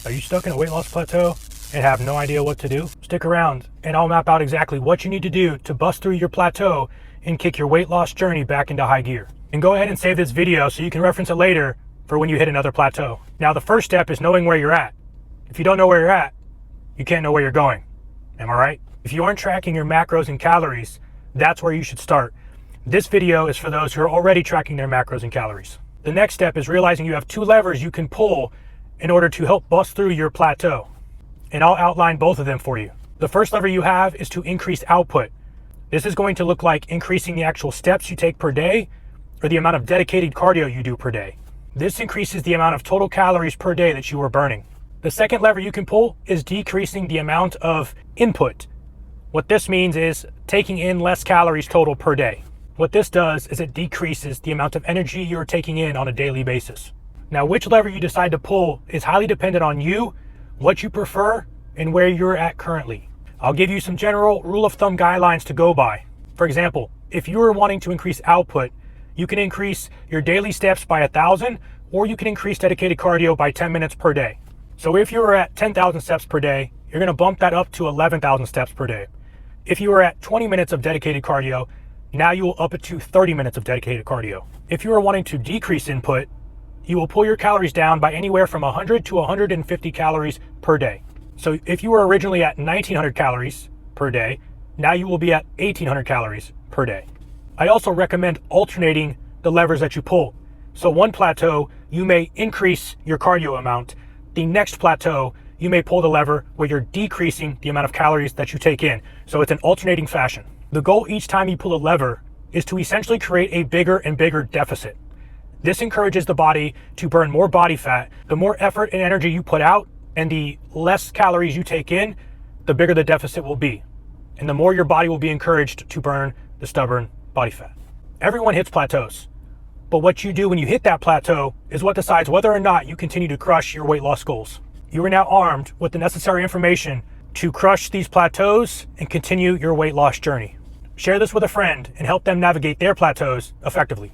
Are you stuck in a weight loss plateau and have no idea what to do? Stick around and I'll map out exactly what you need to do to bust through your plateau and kick your weight loss journey back into high gear. And go ahead and save this video so you can reference it later for when you hit another plateau. Now the first step is knowing where you're at. If you don't know where you're at, you can't know where you're going. Am I right? If you aren't tracking your macros and calories, that's where you should start. This video is for those who are already tracking their macros and calories. The next step is realizing you have two levers you can pull in order to help bust through your plateau. And I'll outline both of them for you. The first lever you have is to increase output. This is going to look like increasing the actual steps you take per day or the amount of dedicated cardio you do per day. This increases the amount of total calories per day that you are burning. The second lever you can pull is decreasing the amount of input. What this means is taking in less calories total per day. What this does is it decreases the amount of energy you're taking in on a daily basis. Now, which lever you decide to pull is highly dependent on you, what you prefer, and where you're at currently. I'll give you some general rule of thumb guidelines to go by. For example, if you are wanting to increase output, you can increase your daily steps by 1,000, or you can increase dedicated cardio by 10 minutes per day. So if you are at 10,000 steps per day, you're gonna bump that up to 11,000 steps per day. If you are at 20 minutes of dedicated cardio, now you will up it to 30 minutes of dedicated cardio. If you are wanting to decrease input, you will pull your calories down by anywhere from 100 to 150 calories per day. So if you were originally at 1,900 calories per day, now you will be at 1,800 calories per day. I also recommend alternating the levers that you pull. So one plateau, you may increase your cardio amount. The next plateau, you may pull the lever where you're decreasing the amount of calories that you take in. So it's an alternating fashion. The goal each time you pull a lever is to essentially create a bigger and bigger deficit. This encourages the body to burn more body fat. The more effort and energy you put out and the less calories you take in, the bigger the deficit will be. And the more your body will be encouraged to burn the stubborn body fat. Everyone hits plateaus, but what you do when you hit that plateau is what decides whether or not you continue to crush your weight loss goals. You are now armed with the necessary information to crush these plateaus and continue your weight loss journey. Share this with a friend and help them navigate their plateaus effectively.